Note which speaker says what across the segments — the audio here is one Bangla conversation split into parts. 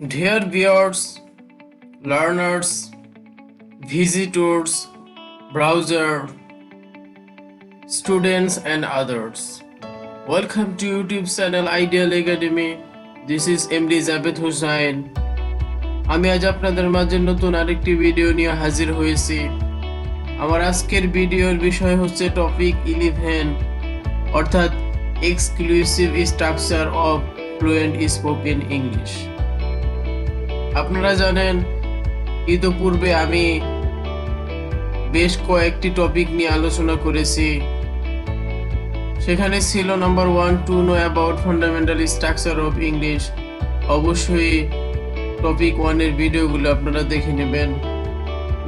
Speaker 1: Dear viewers, learners, visitors, browser, students and others. Welcome to YouTube channel Ideal Academy. This is MD Zabed Hussain. আমি আজ আপনাদের মাঝে নতুন আরেকটি ভিডিও নিয়ে হাজির হয়েছি। আমার আজকের ভিডিওর বিষয় হচ্ছে টপিক 11 অর্থাৎ exclusive structure of fluent spoken English. আপনারা জানেন ইতোপূর্বে আমি বেশ কয়েকটি টপিক নিয়ে আলোচনা করেছি। সেখানে ছিল number 1 to know about fundamental structure of English. অবশ্যই টপিক 1 এর ভিডিওগুলো আপনারা দেখে নেবেন।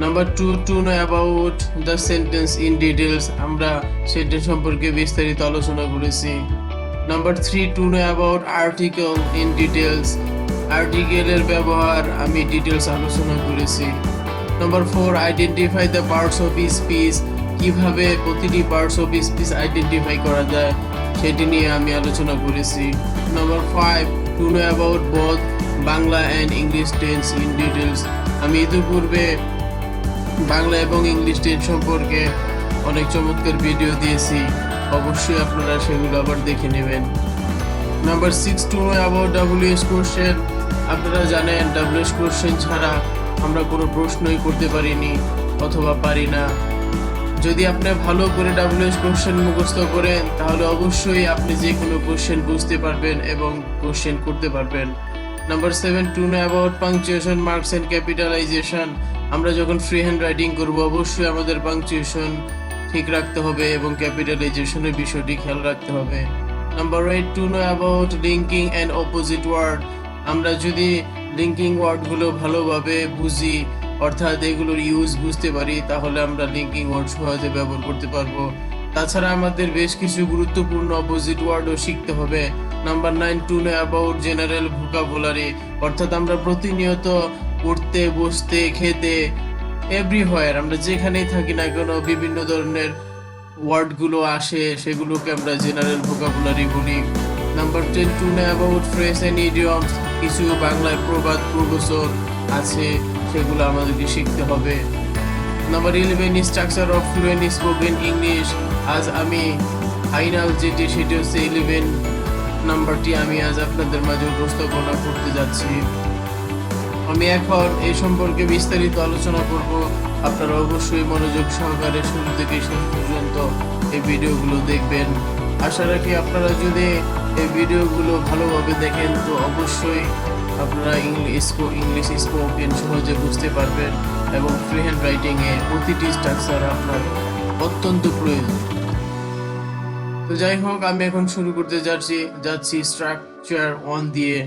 Speaker 1: Number 2 to know about the sentence in details, আমরা সেন্টেন্স সম্পর্কে বিস্তারিত আলোচনা করেছি। Number 3 to know about article in details, আর্টিকেলের ব্যবহার আমি ডিটেলস আলোচনা করেছি। Number 4 identify the parts of speech, কিভাবে প্রতিটি পার্টস অফ স্পিচ আইডেন্টিফাই করা যায় সেটি নিয়ে আমি আলোচনা করেছি। Number 5 two know about both Bangla and English tense in details, আমি ইতিপূর্বে বাংলা এবং ইংলিশ টেন্স সম্পর্কে অনেক চমৎকার ভিডিও দিয়েছি, অবশ্যই আপনারা সেগুলো আবার দেখে নেবেন। Number 6 two know about WH question, আপনারা জানেন WH কোশ্চেন ছাড়া আমরা কোনো প্রশ্নই করতে পারিনি অথবা পারি না। যদি আপনি ভালো করে WH কোশ্চেন মুখস্থ করেন তাহলে অবশ্যই আপনি যে কোনো কোশ্চেন বুঝতে পারবেন এবং কোশ্চেন করতে পারবেন। Number 7 to know about punctuation marks and capitalisation, আমরা যখন ফ্রি হ্যান্ড রাইটিং করব অবশ্যই আমাদের পাংচুয়েশন ঠিক রাখতে হবে এবং ক্যাপিটালাইজেশনের বিষয়টি খেয়াল রাখতে হবে। Number 8 to know about linking and opposite word, আমরা যদি লিঙ্কিং ওয়ার্ডগুলো ভালোভাবে বুঝি অর্থাৎ এগুলোর ইউজ বুঝতে পারি তাহলে আমরা লিঙ্কিং ওয়ার্ড সহজে ব্যবহার করতে পারবো। তাছাড়া আমাদের বেশ কিছু গুরুত্বপূর্ণ অপোজিট ওয়ার্ডও শিখতে হবে। Number 9 two know about general vocabulary, অর্থাৎ আমরা প্রতিনিয়ত উঠতে বসতে খেতে এভরিহোয়ার আমরা যেখানেই থাকি না কেন বিভিন্ন ধরনের ওয়ার্ডগুলো আসে, সেগুলোকে আমরা জেনারেল ভোকাবুলারি বলি। Number 10 two know about phrase and idioms, কিছু বাংলায় প্রবাদ প্রবচন আছে সেগুলো আমাদেরকে শিখতে হবে। Number 11 structure of fluent spoken English, আজ আমি ফাইনাল যেটি সেটি হচ্ছে 11 নাম্বারটি আমি আজ আপনাদের মাঝে উপস্থাপনা করতে যাচ্ছি। আমি এখন এই সম্পর্কে বিস্তারিত আলোচনা করব, আপনারা অবশ্যই মনোযোগ সহকারে শুরু থেকে শেষ পর্যন্ত এই ভিডিওগুলো দেখবেন। আশা রাখি আপনারা যদি এই ভিডিওগুলো ভালোভাবে দেখেন তো অবশ্যই আপনারা ইংলিশ স্পোকেন সহজে বুঝতে পারবেন এবং ফ্রি হ্যান্ড রাইটিংয়ে প্রতিটি স্ট্রাকচার আপনার অত্যন্ত প্রয়োজন। তো যাই হোক, আমি এখন শুরু করতে যাচ্ছি স্ট্রাকচার 1 দিয়ে।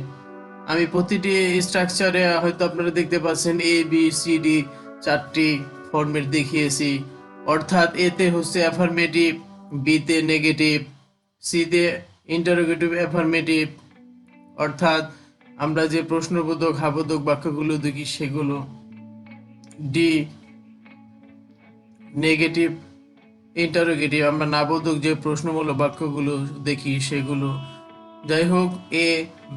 Speaker 1: আমি প্রতিটি স্ট্রাকচারে হয়তো আপনারা দেখতে পাচ্ছেন ABCD 4টি ফরম্যাট দেখিয়েছি, অর্থাৎ এতে হচ্ছে অ্যাফার্মেটিভ, বিতে নেগেটিভ, সিতে ইন্টারোগেটিভ অ্যাফার্মেটিভ অর্থাৎ আমরা যে প্রশ্নবোধক হাবোধক বাক্যগুলো দেখি সেগুলো, ডি নেগেটিভ ইন্টারোগেটিভ আমরা নাবোধক যে প্রশ্নমূলক বাক্যগুলো দেখি সেগুলো। যাই হোক, এ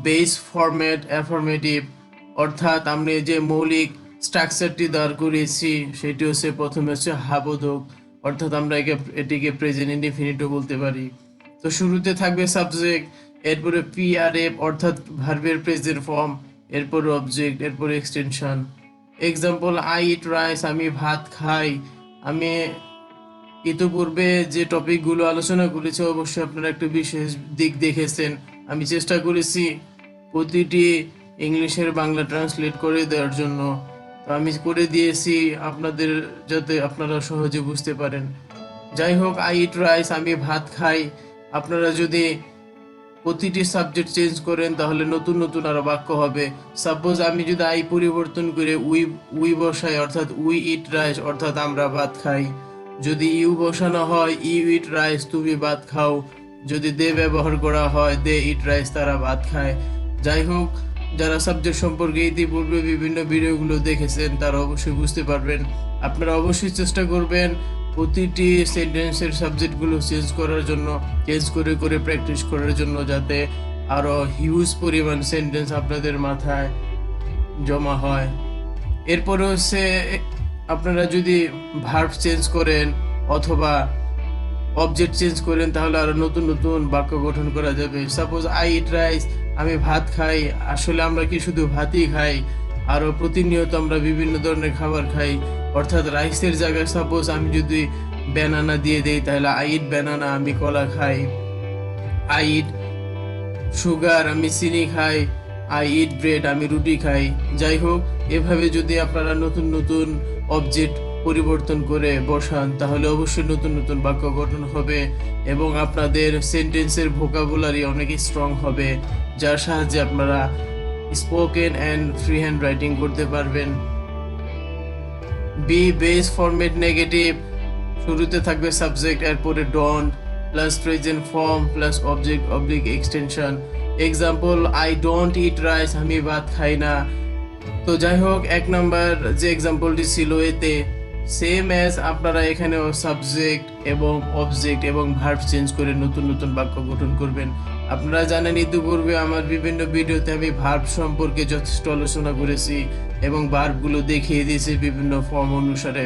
Speaker 1: বেস ফরম্যাট অ্যাফার্মেটিভ অর্থাৎ আমরা যে মৌলিক স্ট্রাকচারটি দাঁড় করিয়েছি সেটি হচ্ছে প্রথমে হচ্ছে হাবোধক অর্থাৎ আমরা এটিকে প্রেজেন্ট ইনডিফিনিটও বলতে পারি। তো শুরুতে থাকবে সাবজেক্ট, এরপরে PRF অর্থাৎ ভার্বের প্রেজেন্ট ফর্ম, এরপরে অবজেক্ট, এরপরে extension. Example I eat rice, আমি ভাত খাই। আমি ইতিপূর্বে যে টপিকগুলো আলোচনা করেছি অবশ্যই আপনারা একটা বিশেষ দিক দেখেছেন, আমি চেষ্টা করেছি প্রতিটি ইংলিশের বাংলা ট্রান্সলেট করে দেওয়ার জন্য। তো আমি করে দিয়েছি আপনাদের যাতে আপনারা সহজে বুঝতে পারেন। যাই হোক, আই ইট রাইস, আমি ভাত খাই। আপনারা যদি প্রতিটি সাবজেক্ট চেঞ্জ করেন তাহলে নতুন নতুন আরো বাক্য হবে। সাপোজ আমি যদি আই পরিবর্তন করে উই বসাই অর্থাৎ উই ইট রাইস অর্থাৎ আমরা ভাত খাই। যদি ইউ বসানো হয় ইউ ইট রাইস তুমি ভাত খাও। যদি দে ব্যবহার করা হয় দে ইট রাইস তারা ভাত খায়। যাই হোক, যারা সাবজেক্ট সম্পর্কে ইতিপূর্বে বিভিন্ন ভিডিওগুলো দেখেছেন তারা অবশ্যই বুঝতে পারবেন। আপনারা অবশ্যই চেষ্টা করবেন প্রতিটি সেন্টেন্সের সাবজেক্টগুলো চেঞ্জ করে প্র্যাকটিস করার জন্য, যাতে আরো হিউজ পরিমাণ সেন্টেন্স আপনাদের মাথায় জমা হয়। এরপরে হচ্ছে আপনারা যদি ভার্ব চেঞ্জ করেন অথবা অবজেক্ট চেঞ্জ করেন তাহলে আরো নতুন নতুন বাক্য গঠন করা যাবে। সাপোজ আই ইট রাইস, আমি ভাত খাই। আসলে আমরা কি শুধু ভাতই খাই? আরো প্রতিনিয়ত আমরা বিভিন্ন ধরনের খাবার খাই। অর্থাৎ রাইসের জায়গায় সাপোজ আমি যদি ব্যানানা দিয়ে দেই তাহলে আই ইট ব্যানানা, আমি কলা খাই। আই ইট সুগার, আমি চিনি খাই। আই ইট ব্রেড, আমি রুটি খাই। যাই হোক, এভাবে যদি আপনারা নতুন নতুন অবজেক্ট পরিবর্তন করে বসান তাহলে অবশ্যই নতুন নতুন বাক্য গঠন হবে এবং আপনাদের সেন্টেন্সের ভোকাবুলারি অনেক স্ট্রং হবে, যার সাহায্যে আপনারা spoken and free hand writing করতে পারবেন। বি বেস ফরম্যাট নেগেটিভ, শুরুতে থাকবে সাবজেক্ট, এরপরে don't plus present form plus object oblique extension. Example, I don't it rice, আমি ভাত খাই না। তো যাই হোক, এক নাম্বার যে এক্সাম্পলটি ছিল এতে সেম অ্যাজ আপনারা এখানেও সাবজেক্ট এবং অবজেক্ট এবং ভার্ব চেঞ্জ করে নতুন নতুন বাক্য গঠন করবেন। আপনারা জানেন ইতিপূর্বে আমার বিভিন্ন ভিডিওতে আমি ভার্ব সম্পর্কে যথেষ্ট আলোচনা করেছি এবং ভার্বগুলো দেখিয়ে দিয়েছি বিভিন্ন ফর্ম অনুসারে।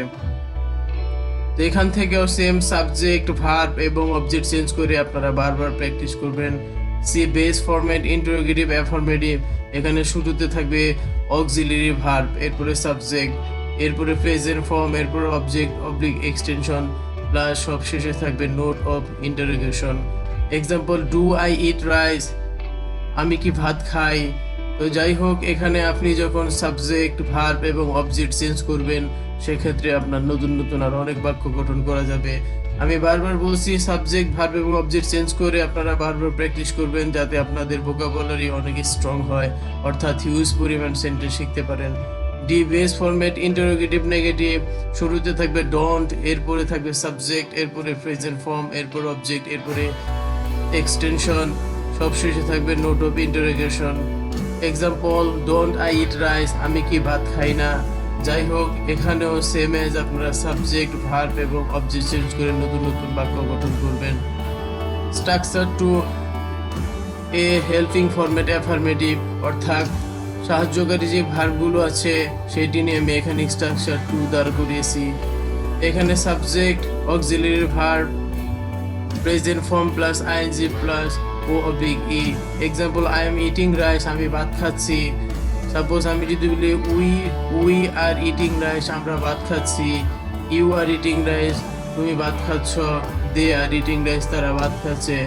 Speaker 1: তো এখান থেকেও সেম সাবজেক্ট ভার্ব এবং অবজেক্ট চেঞ্জ করে আপনারা বারবার প্র্যাকটিস করবেন। C base format interrogative affirmative, এখানে শুরুতে থাকবে অক্সিলারি ভার্ব, এরপরে সাবজেক্ট, এরপরে প্রেজেন্ট ফর্ম, এরপরে অবজেক্ট অবলিক এক্সটেনশন প্লাস সব শেষে থাকবে note of interrogation. Example, do I eat rice, আমি কি ভাত খাই। তো যাই হোক, এখানে আপনি যখন সাবজেক্ট ভার্ব এবং অবজেক্ট চেঞ্জ করবেন সেক্ষেত্রে আপনার নতুন নতুন আর অনেক বাক্য গঠন করা যাবে। আমি বারবার বলছি সাবজেক্ট ভার্ব এবং অবজেক্ট চেঞ্জ করে আপনারা বারবার প্র্যাকটিস করবেন যাতে আপনাদের ভোকাবুলারি অনেক স্ট্রং হয়, অর্থাৎ হিউজ পরিমাণ সেন্টেন্স শিখতে পারেন। D base format interrogative negative, শুরুতে থাকবে ডোন্ট, এরপরে থাকবে সাবজেক্ট, এরপরে প্রেজেন্ট ফর্ম, এরপর অবজেক্ট, এরপরে এক্সটেনশন, সব শেষে থাকবে note of interrogation. Example, don't I eat rice, আমি কি ভাত খাই না। যাই হোক, এখানেও সেম এজ আপনারা সাবজেক্ট ভার্ব এবং অবজেক্ট চেঞ্জ করে নতুন নতুন বাক্য গঠন করবেন। Structure two A helping format affirmative, অর্থাৎ সাহায্যকারী যে ভার্বগুলো আছে সেটি নিয়ে আমি এখানে স্ট্রাকচার টু দাঁড় করিয়েছি। এখানে subject auxiliary verb present form plus ING plus O oblique E. Example, I am eating rice, আমি ভাত খাচ্ছি। সাপোজ আমি যদি বলি উই আর ইটিং রাইস, আমরা ভাত খাচ্ছি। ইউ আর ইটিং রাইস, তুমি ভাত খাচ্ছ। দে আর ইটিং রাইস, তারা ভাত খাচ্ছে।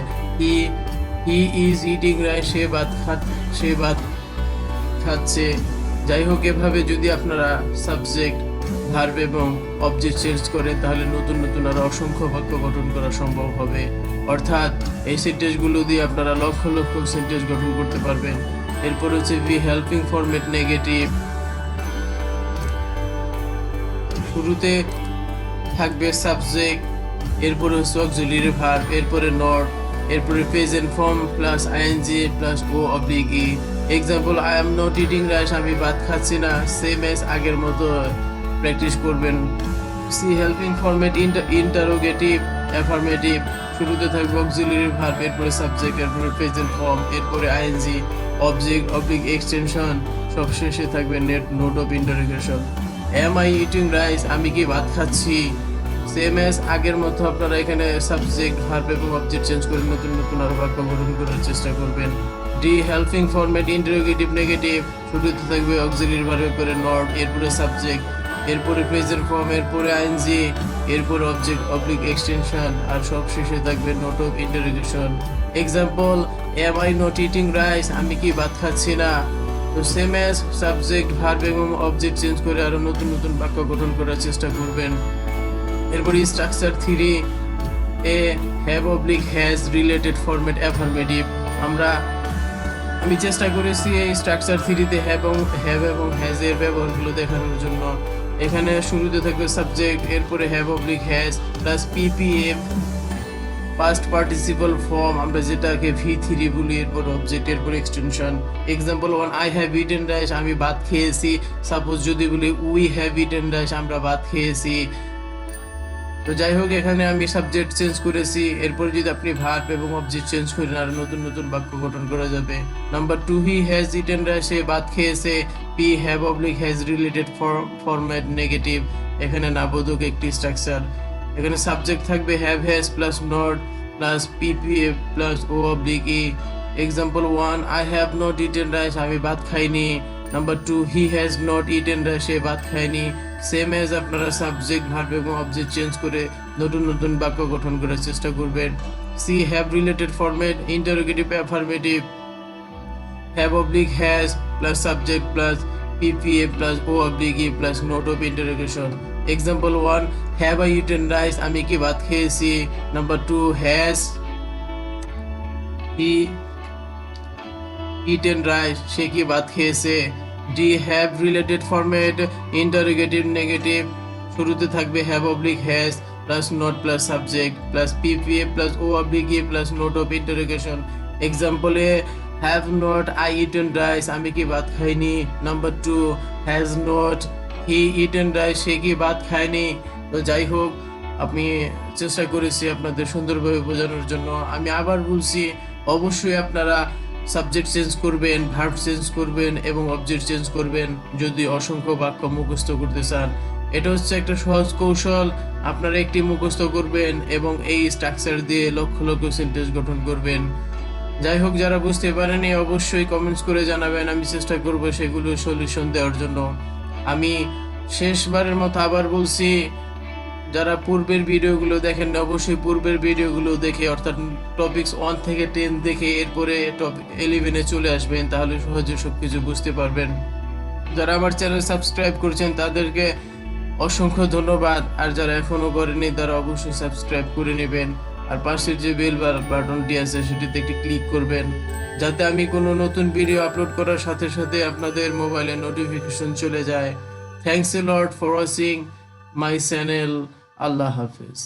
Speaker 1: হি ইজ ইটিং রাইস, সে ভাত খাচ্ছে। যাই হোক, এভাবে যদি আপনারা সাবজেক্ট ভার্ব এবং অবজেক্ট চেঞ্জ করে তাহলে নতুন নতুন আরো অসংখ্য বাক্য গঠন করা সম্ভব হবে। অর্থাৎ এই সেন্টেন্সগুলো দিয়ে আপনারা লক্ষ লক্ষ সেন্টেন্স গঠন করতে পারবেন। এরপর হচ্ছে ভি হেল্পিং ফরম্যাট নেগেটিভ, শুরুতে থাকবে সাবজেক্ট, এরপরে হচ্ছে অক্সিলারি ভার্ব, এরপরে নট, এরপরে present form plus ING plus O oblique E. Example, I am not eating rice, আমি ভাত খাচ্ছি না। সেম এজ আগের মতো প্র্যাকটিস করবেন। C helping format interrogative affirmative, শুরুতে থাকবে অক্সিলারি ভার্ব, এরপরে সাবজেক্ট, এরপরে প্রেজেন্ট ফর্ম, এরপরে আইএনজি, অবজেক্ট অবলিক এক্সটেনশন, সব শেষে থাকবে note of interrogation. Am I eating rice, আমি কি ভাত খাচ্ছি। সেম এজ আগের মতো আপনারা এখানে সাবজেক্ট ভার্ব এবং অবজেক্ট চেঞ্জ করে নতুন নতুন আরো বাক্য গঠন করার চেষ্টা করবেন। D helping format interrogative negative, শুরুতে থাকবে অক্সিলারি ভার্বের পরে নট, এরপরে সাবজেক্ট, এরপরে প্রেজেন্ট ফর্ম, এরপরে আইএনজি, এরপরে অবজেক্ট অবলিক এক্সটেনশন, আর সব শেষে থাকবে note of interrogation. Example, am I not eating rice, আমি কি ভাত খাচ্ছি না। তো সেম এজ সাবজেক্ট ভার্ব এবং অবজেক্ট চেঞ্জ করে আরো নতুন নতুন বাক্য গঠন করার চেষ্টা করবেন। এরপরে structure 3 A have oblique has related format affirmative, আমি চেষ্টা করেছি এই স্ট্রাকচার 3-তে হ্যাভ এবং হ্যাজ এর ব্যবহারগুলো দেখানোর জন্য। এখানে শুরুতে থাকবে সাবজেক্ট, এরপরে have oblique has plus PPF past participle form, আমরা যেটাকে V3 বলি, এরপর অবজেক্ট, এরপর extension. Example 1, I have eaten rice, আমি ভাত খেয়েছি। সাপোজ যদি বলি উই হ্যাভ ইটেন রাইস, আমরা ভাত খেয়েছি। তো যাই হোক, এখানে আমি সাবজেক্ট চেঞ্জ করেছি। এরপর যদি আপনি ভার্ব এবং অবজেক্ট চেঞ্জ করেন আর নতুন নতুন বাক্য গঠন করা যাবে। Number 2, he has eaten rice, সে ভাত খেয়েছে। B have oblique has related format negative, এখানে নাবোধক একটি স্ট্রাকচার। এখানে সাবজেক্ট থাকবে have has plus not plus PPA plus O oblique E. Example 1, I have not eaten rice, আমি ভাত খাইনি। Number 2, he has not eaten rice, সে ভাত খায়নি। সেম এজ আপনারা সাবজেক্ট ভার্ব এবং অবজেক্ট চেঞ্জ করে নতুন নতুন বাক্য গঠন করার চেষ্টা করবেন। C have related format interrogative affirmative, have oblique has plus subject plus PPA plus O oblique E plus note of interrogation. Example 1, have I eaten rice, আমি কি ভাত খেয়েছি। Number 2, has he eaten rice, সে কি ভাত খেয়েছে। D have related format interrogative negative, শুরুতে থাকবে have oblique has plus not plus subject plus PPA plus O oblique E plus note of interrogation. এক্সাম্পলে have not I eaten rice, আমি কি ভাত খাইনি। Number 2, has not he eaten rice, সে কি ভাত খায়নি। তো যাই হোক, আমি চেষ্টা করেছি আপনাদের সুন্দরভাবে বোঝানোর জন্য। আমি আবার বলছি, অবশ্যই আপনারা সাবজেক্ট চেঞ্জ করবেন, ভার্ব চেঞ্জ করবেন এবং অবজেক্ট চেঞ্জ করবেন যদি অসংখ্য বাক্য মুখস্থ করতে চান। এটা হচ্ছে একটা সহজ কৌশল। আপনারা একটি মুখস্থ করবেন এবং এই স্ট্রাকচার দিয়ে লক্ষ লক্ষ সেন্টেন্স গঠন করবেন। যাই হোক, যারা বুঝতে পারেনি অবশ্যই কমেন্টস করে জানাবেন, আমি চেষ্টা করব সেগুলো সলিউশন দেওয়ার জন্য। আমি শেষবারের মতো আবার বলছি, যারা পূর্বের ভিডিওগুলো দেখেন না অবশ্যই পূর্বের ভিডিওগুলো দেখে, অর্থাৎ টপিকস 1 থেকে 10 দেখে এরপরে টপিক 11-এ চলে আসবেন, তাহলে সহজে সবকিছু বুঝতে পারবেন। যারা আমার চ্যানেল সাবস্ক্রাইব করছেন তাদেরকে অসংখ্য ধন্যবাদ, আর যারা এখনো করেনি তারা অবশ্যই সাবস্ক্রাইব করে নেবেন। আর পাশের যে বেল বাটনটি আছে সেটিতে একটি ক্লিক করবেন, যাতে আমি কোনো নতুন ভিডিও আপলোড করার সাথে সাথে আপনাদের মোবাইলে নোটিফিকেশন চলে যায়। Thanks a lot for watching my channel. আল্লাহ হাফেজ।